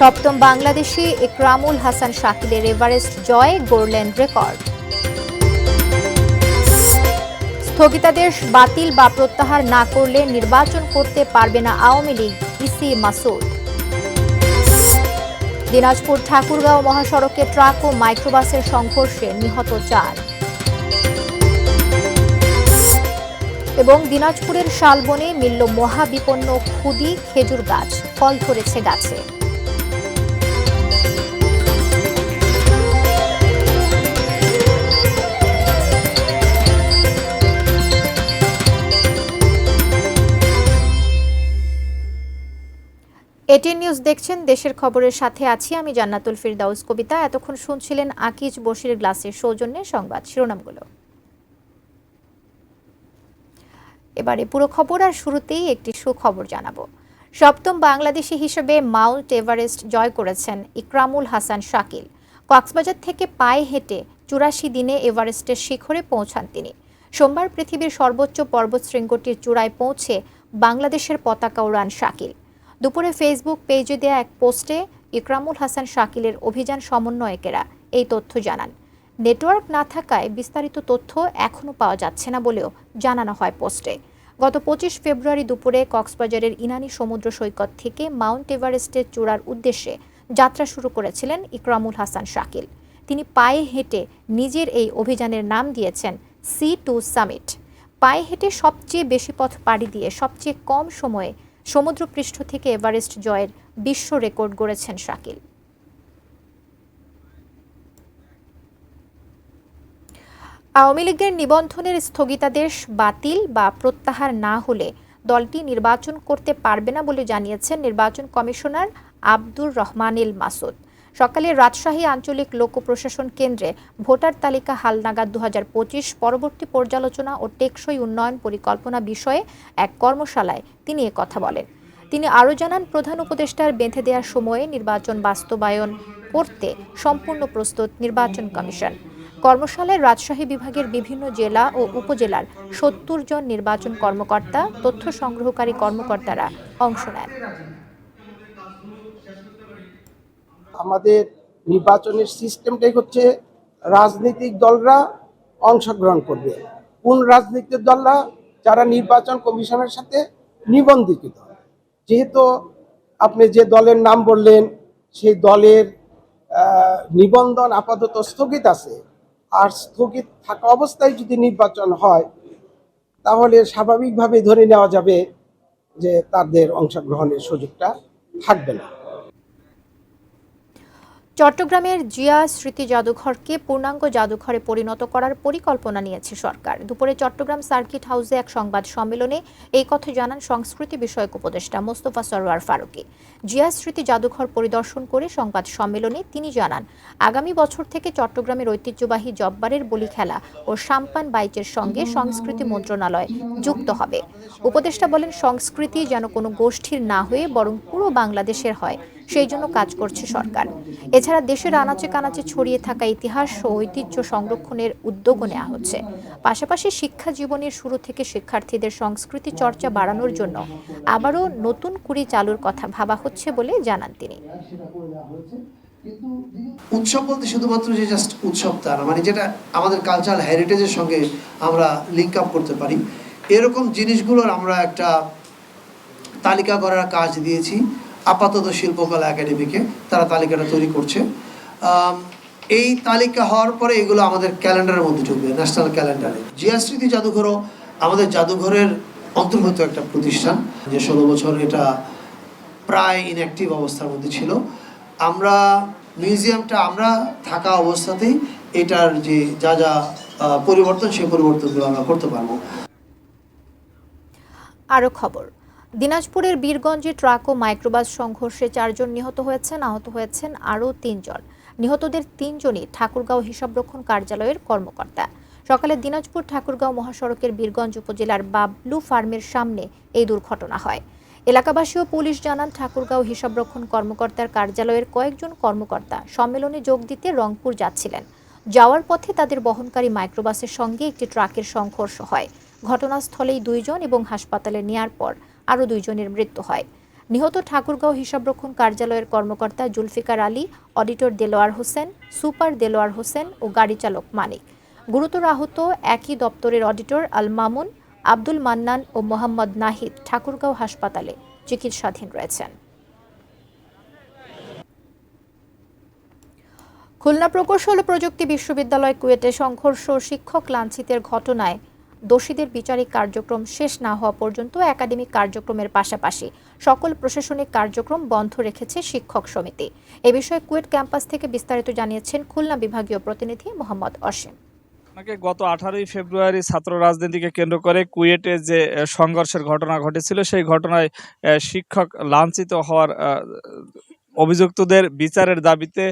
সপ্তম বাংলাদেশি ইকরামুল হাসান শাকিলের এভারেস্ট জয় গড়লেন রেকর্ড। স্থগিতাদেশ বাতিল বা প্রত্যাহার না করলে নির্বাচন করতে পারবে না আওয়ামী লীগ, ইসি মাসুদ। দিনাজপুর ঠাকুরগাঁও মহাসড়কে ট্রাক ও মাইক্রোবাসের সংঘর্ষে নিহত 4। এবং দিনাজপুরের শালবনে মিলল মহাবিপন্ন খুদি খেজুর গাছ, ফল ধরেছে গাছে। এটিএন নিউজ দেখছেন, দেশের খবরের সাথে আছি আমি জান্নাতুল ফিরদাউস কবিতা। এতক্ষণ শুনছিলেন আকিজ বশির গ্লাসের সৌজন্যে সংবাদ শিরোনামগুলো। এবারে পুরো খবর, আর শুরুতেই একটি সুখবর জানাবো। সপ্তম বাংলাদেশি হিসেবে মাউন্ট এভারেস্ট জয় করেছেন ইকরামুল হাসান শাকিল। কক্সবাজার থেকে পায়ে হেঁটে 84 দিনে এভারেস্টের শিখরে পৌঁছান তিনি। সোমবার পৃথিবীর সর্বোচ্চ পর্বতশৃঙ্গটির চূড়ায় পৌঁছে বাংলাদেশের পতাকা ওড়ান শাকিল। দুপুরে ফেসবুক পেজে দেয়া এক পোস্টে ইকরামুল হাসান শাকিলের অভিযান সমন্বয়কেরা এই তথ্য জানান। নেটওয়ার্ক না থাকায় বিস্তারিত তথ্য এখনও পাওয়া যাচ্ছে না বলেও জানানো হয় পোস্টে। গত 25 ফেব্রুয়ারি দুপুরে কক্সবাজারের ইনানি সমুদ্র সৈকত থেকে মাউন্ট এভারেস্টের চূড়ার উদ্দেশ্যে যাত্রা শুরু করেছিলেন ইকরামুল হাসান শাকিল। তিনি পায়ে হেঁটে নিজের এই অভিযানের নাম দিয়েছেন C2 সামিট। পায়ে হেঁটে সবচেয়ে বেশি পথ পাড়ি দিয়ে সবচেয়ে কম সময়ে সমুদ্রপৃষ্ঠ থেকে এভারেস্ট জয়ের বিশ্ব রেকর্ড গড়েছেন শাকিল। আওয়ামী লীগের নিবন্ধনের স্থগিতাদেশ বাতিল বা প্রত্যাহার না হলে দলটি নির্বাচন করতে পারবে না বলে জানিয়েছেন নির্বাচন কমিশনার আব্দুর রহমানিল মাসুদ। সকালে রাজশাহী আঞ্চলিক লোক প্রশাসন কেন্দ্রে ভোটার তালিকা হালনাগাদ 2025 পরবর্তী পর্যালোচনা ও টেকসই উন্নয়ন পরিকল্পনা বিষয়ে এক কর্মশালায় তিনি কথা বলেন। তিনি আরও জানান, প্রধান উপদেষ্টার বেঁধে দেওয়ার সময়ে নির্বাচন বাস্তবায়ন করতে সম্পূর্ণ প্রস্তুত নির্বাচন কমিশন। কর্মশালায় রাজশাহী বিভাগের বিভিন্ন জেলা ও উপজেলার 70 জন নির্বাচন কর্মকর্তা, তথ্য সংগ্রহকারী কর্মকর্তারা অংশ নেন। আমাদের নির্বাচনের সিস্টেমটাই হচ্ছে রাজনৈতিক দলরা অংশগ্রহণ করবে। কোন রাজনৈতিক দলরা? যারা নির্বাচন কমিশনের সাথে নিবন্ধিত। যেহেতু আপনি যে দলের নাম বললেন সেই দলের নিবন্ধন আপাতত স্থগিত আছে, আর স্থগিত থাকা অবস্থায় যদি নির্বাচন হয় তাহলে স্বাভাবিকভাবে ধরে নেওয়া যাবে যে তাদের অংশগ্রহণের সুযোগটা থাকবে না। চট্টগ্রামের জিয়া স্মৃতি জাদুঘরকে পূর্ণাঙ্গ জাদুঘরে পরিণত করার পরিকল্পনা নিয়েছে সরকার। দুপুরে চট্টগ্রাম সার্কিট হাউসে এক সংবাদ সম্মেলনে এই কথা জানান সংস্কৃতি বিষয়ক উপদেষ্টা মোস্তফা সরোয়ার ফারুকী। জিয়া স্মৃতি জাদুঘর পরিদর্শন করে সংবাদ সম্মেলনে তিনি জানান, আগামী বছর থেকে চট্টগ্রামের ঐতিহ্যবাহী জব্বারের বলি খেলা ও সাম্পান বাইচের সঙ্গে সংস্কৃতি মন্ত্রণালয় যুক্ত হবে। উপদেষ্টা বলেন, সংস্কৃতি যেন কোনো গোষ্ঠীর না হয়ে বরং পুরো বাংলাদেশের হয়, সেই জন্য কাজ করছে সরকার। এছাড়া দেশের আনাচে কানাচে ছড়িয়ে থাকা ইতিহাস ও ঐতিহ্য সংরক্ষণের উদ্যোগও নেওয়া হচ্ছে। পাশাপাশি শিক্ষা জীবনের শুরু থেকে শিক্ষার্থীদের সংস্কৃতি চর্চা বাড়ানোর জন্য আবারও নতুন কুড়ি চালুর কথা ভাবা হচ্ছে বলে জানান তিনি। উৎসব বলতে শুধুমাত্র যে জাস্ট উৎসব তা না, মানে যেটা আমাদের কালচারাল হেরিটেজের সঙ্গে আমরা লিঙ্ক আপ করতে পারি, এরকম জিনিসগুলোর আমরা একটা তালিকা করার কাজ দিয়েছি আপাতত শিল্পকলা একাডেমিকে। তারা তালিকাটা তৈরি করছে। এই তালিকা হওয়ার পরে এগুলো আমাদের ক্যালেন্ডারের মধ্যে ঢুকবে, ন্যাশনাল ক্যালেন্ডারে। জিয়া স্মৃতি জাদুঘরও আমাদের জাদুঘরের অন্তর্ভুক্ত একটা প্রতিষ্ঠান, যে 16 বছর এটা প্রায় ইনঅ্যাক্টিভ অবস্থার মধ্যে ছিল। আমরা মিউজিয়ামটা আমরা থাকা অবস্থাতেই এটার যে যা যা পরিবর্তন, সেই পরিবর্তনগুলো আমরা করতে পারবো। আরও খবর, দিনাজপুরের বীরগঞ্জে ট্রাক ও মাইক্রোবাস সংঘর্ষে 4 জন নিহত হয়েছেন, আহত হয়েছেন আরও 3 জন। নিহতদের 3 জনই ঠাকুরগাঁও হিসাবরক্ষণ কার্যালয়ের কর্মকর্তা। সকালে দিনাজপুর ঠাকুরগাঁও মহাসড়কের বীরগঞ্জ উপজেলার বাবলু ফার্মের সামনে এই দুর্ঘটনা হয়। এলাকাবাসী ও পুলিশ জানান, ঠাকুরগাঁও হিসাবরক্ষণ কর্মকর্তার কার্যালয়ের কয়েকজন কর্মকর্তা সম্মেলনে যোগ দিতে রংপুর যাচ্ছিলেন। যাওয়ার পথে তাদের বহনকারী মাইক্রোবাসের সঙ্গে একটি ট্রাকের সংঘর্ষ হয়। ঘটনাস্থলেই 2 জন এবং হাসপাতালে নেয়ার পর আরও 2 জনের মৃত্যু হয়। নিহত ঠাকুরগাঁও হিসাবরক্ষণ কার্যালয়ের কর্মকর্তা জুলফিকার আলী, অডিটর দেলোয়ার হোসেন, সুপার দেলোয়ার হোসেন ও গাড়ি চালক মানিক। গুরুতর আহত একই দপ্তরের অডিটর আল মামুন, আব্দুল মান্নান ও মোহাম্মদ নাহিদ ঠাকুরগাঁও হাসপাতালে চিকিৎসাধীন রয়েছেন। খুলনা প্রকৌশল ও প্রযুক্তি বিশ্ববিদ্যালয় কুয়েটে সংঘর্ষ ও শিক্ষক লাঞ্ছিতের ঘটনায় দোষীদের বিচারিক কার্যক্রম শেষ না হওয়া পর্যন্ত একাডেমিক কার্যক্রমের পাশাপাশি সকল প্রশাসনিক কার্যক্রম বন্ধ রেখেছে শিক্ষক সমিতি। এ বিষয়ে কুয়েট ক্যাম্পাস থেকে বিস্তারিত জানিয়েছেন খুলনা বিভাগীয় প্রতিনিধি মোহাম্মদ অসীম। গত 18 ফেব্রুয়ারি ছাত্র রাজনীতিকে কেন্দ্র করে কুয়েটে যে সংঘর্ষের ঘটনা ঘটেছিল, সেই ঘটনায় শিক্ষক লাঞ্ছিত হওয়ার অভিযুক্তদের বিচারের দাবিতে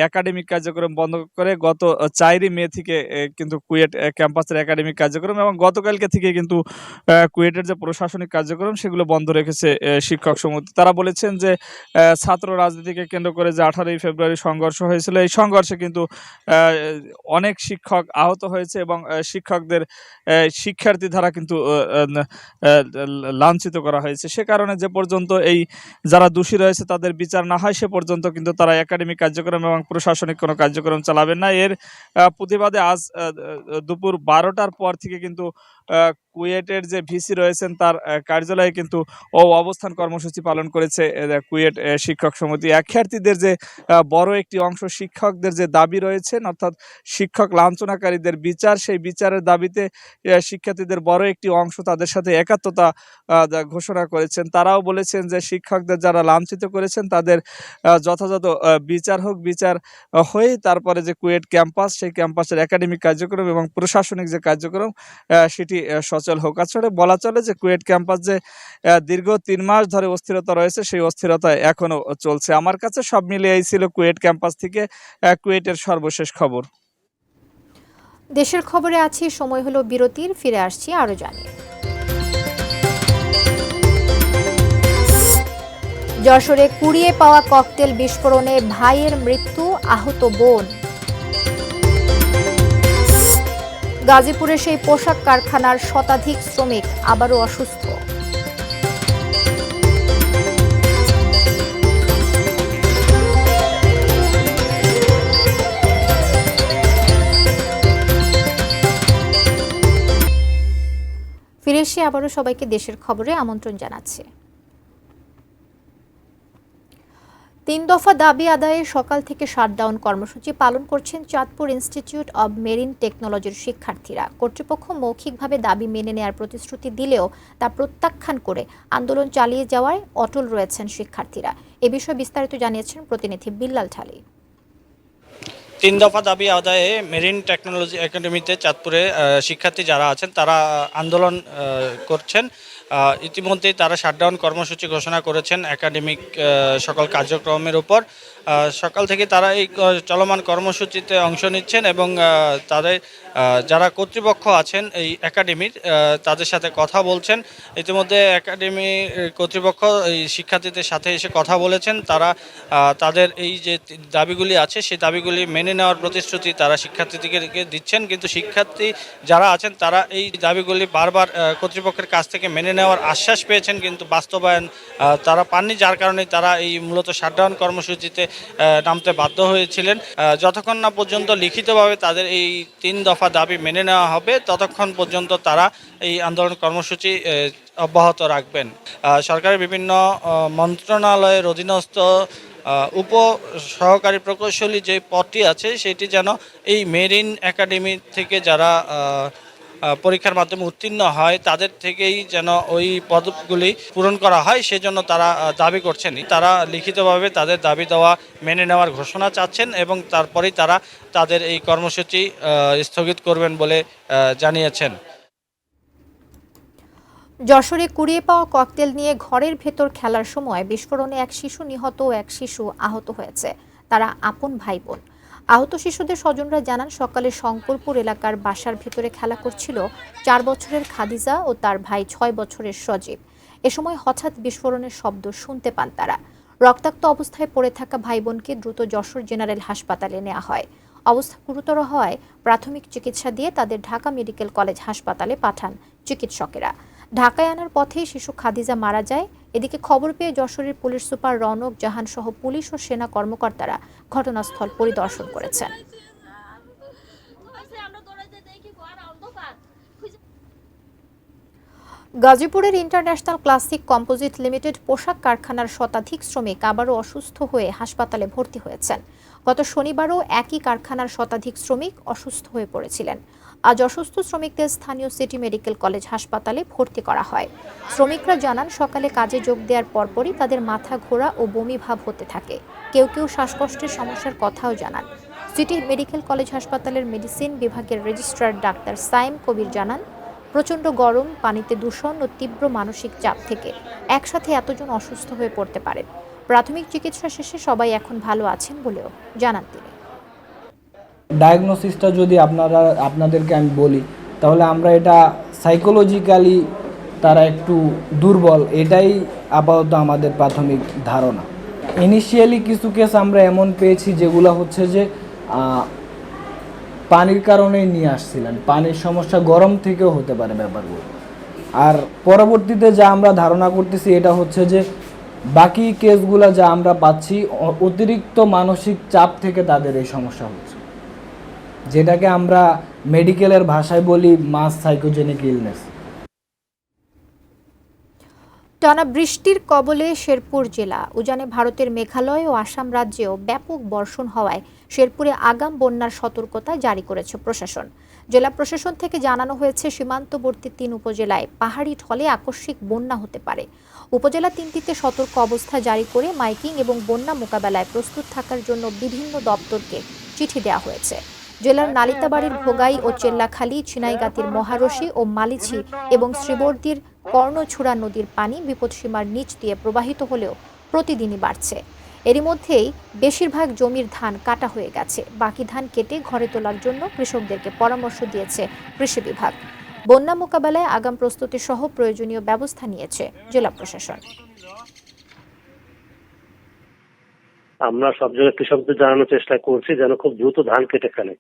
একাডেমিক কার্যক্রম বন্ধ করে গত 4 মে থেকে কিন্তু কুয়েট ক্যাম্পাসের একাডেমিক কার্যক্রম এবং গতকালকে থেকে কিন্তু কুয়েটের যে প্রশাসনিক কার্যক্রম সেগুলো বন্ধ রেখেছে শিক্ষক সমিতি। তারা বলেছেন যে ছাত্র রাজনীতিকে কেন্দ্র করে যে 18 ফেব্রুয়ারি সংঘর্ষ হয়েছিল, এই সংঘর্ষে কিন্তু অনেক শিক্ষক আহত হয়েছে এবং শিক্ষকদের শিক্ষার্থী দ্বারা কিন্তু লাঞ্ছিত করা হয়েছে। সে কারণে যে পর্যন্ত এই যারা দোষী রয়েছে তাদের বিচার না হয় সে পর্যন্ত কিন্তু তারা একাডেমিক কার্যক্রম এবং প্রশাসনিক কোনো কার্যক্রম চালাবেন না। এর প্রতিবাদে আজ দুপুর 12টার পর থেকে কিন্তু কুয়েটের যে ভিসি রয়েছেন তার কার্যালয়ে কিন্তু অবস্থান কর্মসূচি পালন করেছে কুয়েট শিক্ষক সমিতি। শিক্ষার্থীদের যে বড় একটি অংশ শিক্ষকদের যে দাবি রয়েছেন, অর্থাৎ শিক্ষক লাঞ্ছনাকারীদের বিচার, সেই বিচারের দাবিতে শিক্ষার্থীদের বড় একটি অংশ তাদের সাথে একাত্মতা ঘোষণা করেছেন। তারাও বলেছেন যে শিক্ষকদের যারা লাঞ্ছিত করেছেন তাদের যথাযথ বিচার হোক, বিচার হয়ে তারপরে যে কুয়েট ক্যাম্পাস, সেই ক্যাম্পাসের একাডেমিক কার্যক্রম এবং প্রশাসনিক যে কার্যক্রম সেটি সচল হোক। আসলে বলা চলে যে কুয়েট ক্যাম্পাস যে দীর্ঘ 3 মাস ধরে অস্থিরতা রয়েছে, সেই অস্থিরতা এখনো চলছে। আমার কাছে সব মিলিয়ে এই ছিল কুয়েট ক্যাম্পাস থেকে কুয়েটের সর্বশেষ খবর। দেশের খবরে আছি, সময় হলো বিরতির, ফিরে আসছি আরো জানিয়ে। যশোরে কুড়িয়ে পাওয়া ককটেল বিস্ফোরণে ভাইয়ের মৃত্যু, আহত বোন। গাজীপুরে সেই পোশাক কারখানার শতাধিক শ্রমিক আবারও অসুস্থ। ফিরে এসে আবারও সবাইকে দেশের খবরে আমন্ত্রণ জানাচ্ছে। 3 দফা দাবি আদায়ে সকাল থেকে শাটডাউন কর্মসূচি পালন করছেন চাঁদপুর ইনস্টিটিউট অব মেরিন টেকনোলজির শিক্ষার্থীরা। কর্তৃপক্ষ মৌখিকভাবে দাবি মেনে নেওয়ার প্রতিশ্রুতি দিলেও তা প্রত্যাখ্যান করে আন্দোলন চালিয়ে যাওয়ায় অটল রয়েছেন শিক্ষার্থীরা। এ বিষয়ে বিস্তারিত জানিয়েছেন প্রতিনিধি বিল্লাল ঠালি। 3 দফা দাবি আদায়ে মেরিন টেকনোলজি একাডেমিতে চাঁদপুরে শিক্ষার্থী যারা আছেন তারা আন্দোলন করছেন। ইতিমধ্যেই তারা শাটডাউন কর্মসূচি ঘোষণা করেছেন একাডেমিক সকল কার্যক্রমের উপর। সকাল থেকে তারা এই চলমান কর্মসূচিতে অংশ নিচ্ছেন এবং তাদের যারা কর্তৃপক্ষ আছেন এই একাডেমির তাদের সাথে কথা বলছেন। ইতিমধ্যে একাডেমি কর্তৃপক্ষ এই শিক্ষার্থীদের সাথে এসে কথা বলেছেন। তারা তাদের এই যে দাবিগুলি আছে সেই দাবিগুলি মেনে নেওয়ার প্রতিশ্রুতি তারা শিক্ষার্থীদেরকে দিচ্ছেন, কিন্তু শিক্ষার্থী যারা আছেন তারা এই দাবিগুলি বারবার কর্তৃপক্ষের কাছ থেকে মেনে নেওয়ার আশ্বাস পেয়েছেন, কিন্তু বাস্তবায়ন তারা পাননি, যার কারণে তারা এই মূলত শাটডাউন কর্মসূচিতে নামতে বাধ্য হয়েছিলেন। যতক্ষণ না পর্যন্ত লিখিতভাবে তাদের এই 3 দফা দাবি মেনে নেওয়া হবে ততক্ষণ পর্যন্ত তারা এই আন্দোলন কর্মসূচি অব্যাহত রাখবেন। সরকারের বিভিন্ন মন্ত্রণালয়ের অধীনস্থ উপ সহকারী প্রকৌশলী যে পদটি আছে সেটি যেন এই মেরিন একাডেমি থেকে যারা পরীক্ষার মাধ্যমে উত্তীর্ণ হয় তাদের থেকেই যেন ওই পদগুলি পূরণ করা হয়, সেজন্য তারা দাবি করছেন। তারা লিখিতভাবে তাদের দাবি দেওয়া মেনে নেওয়ার ঘোষণা চাচ্ছেন এবং তারপরেই তারা তাদের এই কর্মসূচি স্থগিত করবেন বলে জানিয়েছেন। যশোরে কুড়িয়ে পাওয়া ককটেল নিয়ে ঘরের ভেতর খেলার সময় বিস্ফোরণে এক শিশু নিহত ও এক শিশু আহত হয়েছে। তারা আপন ভাই বোন। আহত শিশুদের স্বজনরা জানান সকালে শঙ্করপুর এলাকার বাসার ভেতরে খেলা করছিল 4 বছরের খাদিজা ও তার ভাই 6 বছরের সজীব। এ সময় হঠাৎ বিস্ফোরণের শব্দ শুনতে পান তারা। রক্তাক্ত অবস্থায় পড়ে থাকা ভাই বোনকে দ্রুত যশোর জেনারেল হাসপাতালে নেওয়া হয়। অবস্থা গুরুতর হওয়ায় প্রাথমিক চিকিৎসা দিয়ে তাদের ঢাকা মেডিকেল কলেজ হাসপাতালে পাঠান চিকিৎসকেরা। ঢাকায় আনার পথেই শিশু খাদিজা মারা যায়। এদিকে খবর পেয়ে যশোরের পুলিশ সুপার রনক জাহান সহ পুলিশ ও সেনা কর্মকর্তারা ঘটনাস্থল পরিদর্শন করেছেন। গাজীপুরের ইন্টারন্যাশনাল ক্লাসিক কম্পোজিট লিমিটেড পোশাক কারখানার শতাধিক শ্রমিক আবারও অসুস্থ হয়ে হাসপাতালে ভর্তি হয়েছেন। গত শনিবারও একই কারখানার শতাধিক শ্রমিক অসুস্থ হয়ে পড়েছিলেন। আজ অসুস্থ শ্রমিকদের স্থানীয় সিটি মেডিকেল কলেজ হাসপাতালে ভর্তি করা হয়। শ্রমিকরা জানান, সকালে কাজে যোগ দেওয়ার পরপরই তাদের মাথা ঘোরা ও বমি ভাব হতে থাকে। কেউ কেউ শ্বাসকষ্টের সমস্যার কথাও জানান। সিটি মেডিকেল কলেজ হাসপাতালের মেডিসিন বিভাগের রেজিস্ট্রার ডাক্তার সাইম কবির জানান, প্রচণ্ড গরম, পানিতে দূষণ ও তীব্র মানসিক চাপ থেকে একসাথে এতজন অসুস্থ হয়ে পড়তে পারেন। প্রাথমিক চিকিৎসা শেষে সবাই এখন ভালো আছেন বলেও জানান তিনি। ডায়াগনোসিসটা যদি আপনাদেরকে আমি বলি, তাহলে আমরা এটা সাইকোলজিক্যালি তারা একটু দুর্বল, এটাই আপাতত আমাদের প্রাথমিক ধারণা। ইনিশিয়ালি কিছু কেস আমরা এমন পেয়েছি যেগুলো হচ্ছে যে পানির কারণেই নিয়ে আসছিলেন, পানির সমস্যা, গরম থেকেও হতে পারে ব্যাপারগুলো। আর পরবর্তীতে যা আমরা ধারণা করতেছি এটা হচ্ছে যে বাকি কেসগুলো যা আমরা পাচ্ছি অতিরিক্ত মানসিক চাপ থেকে তাদের এই সমস্যা হচ্ছে, যেটাকে আমরা মেডিকেলের ভাষায় বলি মাস সাইকোজেনিক ইলনেস। টানা বৃষ্টির কবলে শেরপুর জেলা। উজানে ভারতের মেঘালয় ও আসাম রাজ্যেও ব্যাপক বর্ষণ হওয়ায় শেরপুরে আগাম বন্যার সতর্কতা জারি করেছে প্রশাসন। জেলা প্রশাসন থেকে জানানো হয়েছে, সীমান্তবর্তী 3 উপজেলায় পাহাড়ি ঢলে আকস্মিক বন্যা হতে পারে। উপজেলা 3টিতে সতর্ক অবস্থা জারি করে মাইকিং এবং বন্যা মোকাবেলায় প্রস্তুত থাকার জন্য বিভিন্ন দপ্তরকে চিঠি দেওয়া হয়েছে। জেলার নালিতাবাড়ির ভোগাই ও চেল্লাখালী, ছিনাইগাতির মহারশি ও মালিছি এবং শ্রীবর্দীর কর্ণছুড়া নদীর পানি বিপদসীমার নিচ দিয়ে প্রবাহিত হলেও প্রতিদিনই বাড়ছে। এরই মধ্যেই বেশিরভাগ জমির ধান কাটা হয়ে গেছে। বাকি ধান কেটে ঘরে তোলার জন্য কৃষকদেরকে পরামর্শ দিয়েছে কৃষি বিভাগ। বন্যা মোকাবেলায় আগাম প্রস্তুতি সহ প্রয়োজনীয় ব্যবস্থা নিয়েছে জেলা প্রশাসন। আমরা সব জায়গায় কৃষকদের জানানোর চেষ্টা করছি যেন খুব দ্রুত ধান কেটে ফেলে,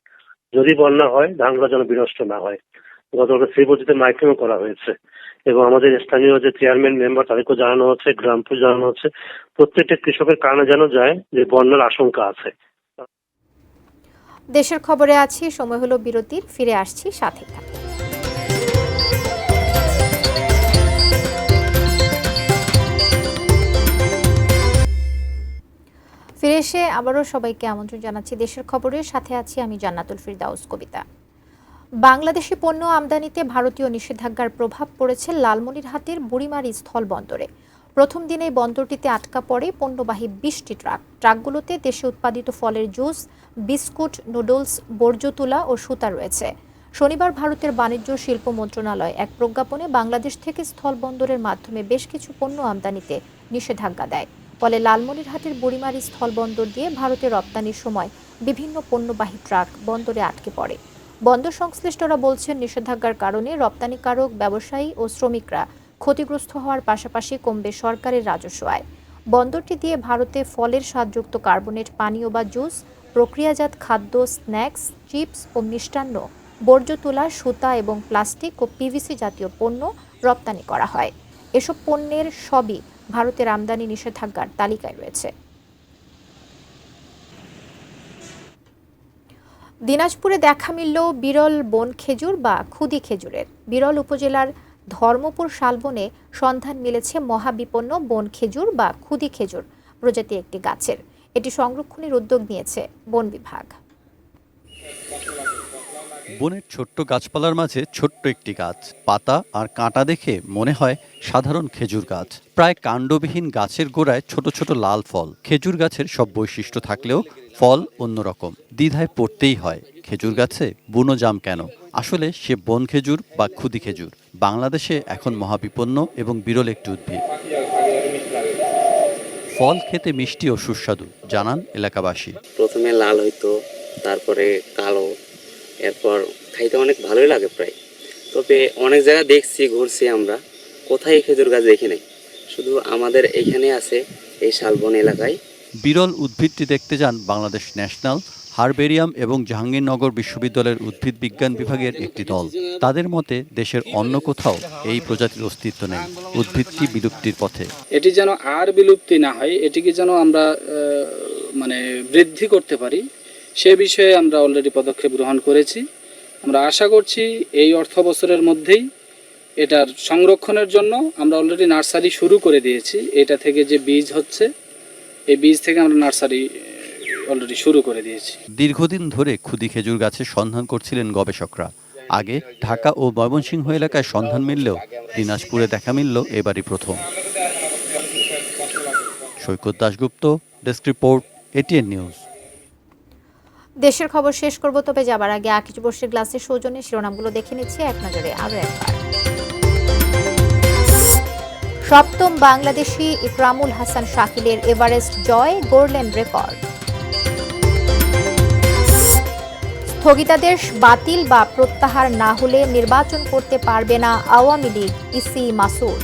যদি বন্যা হয় ধানগুলো যেন বিনষ্ট না হয়। গতকাল শ্রীবর্দীতে মাইকিংও করা হয়েছে এবং আমাদের স্থানীয় যে চেয়ারম্যান মেম্বার তাদেরকেও জানানো হচ্ছে, গ্রামপুর জানানো হচ্ছে, প্রত্যেকটা কৃষকের কানে যেন যায় যে বন্যার আশঙ্কা আছে। দেশের খবরে আছি, সময় হলো বিরতির, ফিরে আসছি, সাথে থাকুন। ফিরে এসে আবারও সবাইকে আমন্ত্রণ জানাচ্ছি দেশের খবরের সাথে আছি আমি জান্নাতুল ফিরদাউস কবিতা। বাংলাদেশি পণ্য আমদানিতে ভারতীয় নিষেধাজ্ঞার প্রভাব পড়েছে লালমনিরহাটের বুড়িমারি স্থল বন্দরে। প্রথম দিনেই বন্দরটিতে আটকা পড়ে পণ্যবাহী 20টি ট্রাক। ট্রাকগুলোতে দেশে উৎপাদিত ফলের জুস, বিস্কুট, নুডলস, বর্জ্য তুলা ও সুতা রয়েছে। শনিবার ভারতের বাণিজ্য শিল্প মন্ত্রণালয় এক প্রজ্ঞাপনে বাংলাদেশ থেকে স্থল বন্দরের মাধ্যমে বেশ কিছু পণ্য আমদানিতে নিষেধাজ্ঞা দেয়। ফলে লালমনিরহাটের বুড়িমারি স্থল বন্দর দিয়ে ভারতে রপ্তানির সময় বিভিন্ন পণ্যবাহী ট্রাক বন্দরে আটকে পড়ে। বন্দর সংশ্লিষ্টরা বলছেন, নিষেধাজ্ঞার কারণে রপ্তানিকারক, ব্যবসায়ী ও শ্রমিকরা ক্ষতিগ্রস্ত হওয়ার পাশাপাশি কমবে সরকারের রাজস্ব আয়। বন্দরটি দিয়ে ভারতে ফলের স্বাদযুক্ত কার্বনেট পানীয় বা জুস, প্রক্রিয়াজাত খাদ্য, স্ন্যাক্স, চিপস ও মিষ্টান্ন, বর্জ্য তুলা, সুতা এবং প্লাস্টিক ও পিভিসি জাতীয় পণ্য রপ্তানি করা হয়। এসব পণ্যের সবই ভারতের আমদানি নিষেধাজ্ঞার তালিকায় রয়েছে। দিনাজপুরে দেখা মিলল বিরল বন খেজুর বা খুদি খেজুরের। বিরল উপজেলার ধর্মপুর শালবনে সন্ধান মিলেছে মহাবিপন্ন বন খেজুর বা খুদি খেজুর প্রজাতি একটি গাছের। এটি সংরক্ষণের উদ্যোগ নিয়েছে বন বিভাগ। বনের ছোট্ট গাছপালার মাঝে ছোট্ট একটি গাছ, পাতা আর কাঁটা দেখে মনে হয় সাধারণ খেজুর গাছ। প্রায় কাণ্ডবিহীন গাছের গোড়ায় ছোট ছোট লাল ফল। খেজুর গাছের সব বৈশিষ্ট্য থাকলেও ফল অন্যরকম। দ্বিধায় পড়তেই হয়, খেজুর গাছে বুনো জাম কেন? আসলে সে বন খেজুর বা খুদি খেজুর। বাংলাদেশে এখন মহাবিপন্ন এবং বিরল একটি উদ্ভিদ। ফল খেতে মিষ্টি ও সুস্বাদু, জানান এলাকাবাসী। প্রথমে লাল হইতো, তারপরে কালো, এরপর খাইতে অনেক ভালোই লাগে প্রায়। তবে অনেক জায়গায় দেখছি, ঘুরছি, আমরা কোথায় খেজুর গাছ দেখি নাই, শুধু আমাদের এখানে আছে এই শালবন এলাকায়। বিরল উদ্ভিদটি দেখতে যান বাংলাদেশ ন্যাশনাল হারবেরিয়াম এবং জাহাঙ্গীরনগর বিশ্ববিদ্যালয়ের উদ্ভিদ বিজ্ঞান বিভাগের একটি দল। তাদের মতে দেশের অন্য কোথাও এই প্রজাতির অস্তিত্ব নেই, উদ্ভিদটি বিলুপ্তির পথে। এটি যেন আর বিলুপ্তি না হয়, এটিকে যেন আমরা বৃদ্ধি করতে পারি, সে বিষয়ে আমরা অলরেডি পদক্ষেপ গ্রহণ করেছি। আমরা আশা করছি এই অর্থ বছরের মধ্যেই এটার সংরক্ষণের জন্য আমরা অলরেডি নার্সারি শুরু করে দিয়েছি। এটা থেকে যে বীজ হচ্ছে, এই বীজ থেকে আমরা নার্সারি অলরেডি শুরু করে দিয়েছি। দীর্ঘদিন ধরে ক্ষুদি খেজুর গাছের সন্ধান করছিলেন গবেষকরা। আগে ঢাকা ও ময়মনসিংহ এলাকায় সন্ধান মিললেও দিনাজপুরে দেখা মিলল এবারই প্রথম। Saikat Dasgupta, desk report, ATN news. দেশের খবর শেষ করব, তবে যাবার আগে আকিজ বর্ষের গ্লাসের সৌজন্যে শিরোনামগুলো দেখে নিচ্ছে এক নজরে আরো একবার। সপ্তম বাংলাদেশি ইকরামুল হাসান শাকিলের এভারেস্ট জয়, গড়লেন রেকর্ড। স্থগিতাদেশ বাতিল বা প্রত্যাহার না হলে নির্বাচন করতে পারবে না আওয়ামী লীগ, ইসি মাসুদ।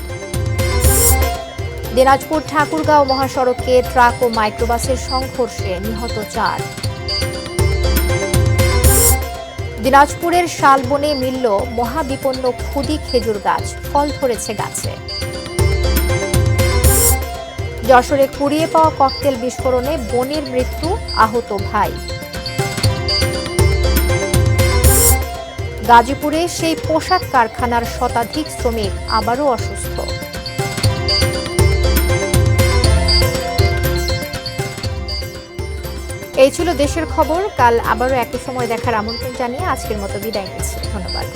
দিনাজপুর ঠাকুরগাঁও মহাসড়কে ট্রাক ও মাইক্রোবাসের সংঘর্ষে নিহত 4। দিনাজপুরের শালবনে মিলল মহাবিপন্ন ক্ষুদি খেজুর গাছ, ফল ধরেছে গাছে। যশোরে কুড়িয়ে পাওয়া ককটেল বিস্ফোরণে বোনের মৃত্যু, আহত ভাই। গাজীপুরে সেই পোশাক কারখানার শতাধিক শ্রমিক আবারও অসুস্থ। এই ছিল দেশের খবর। কাল আবারও একই সময় দেখার আমন্ত্রণ জানিয়ে আজকের মতো বিদায় নিচ্ছি। ধন্যবাদ।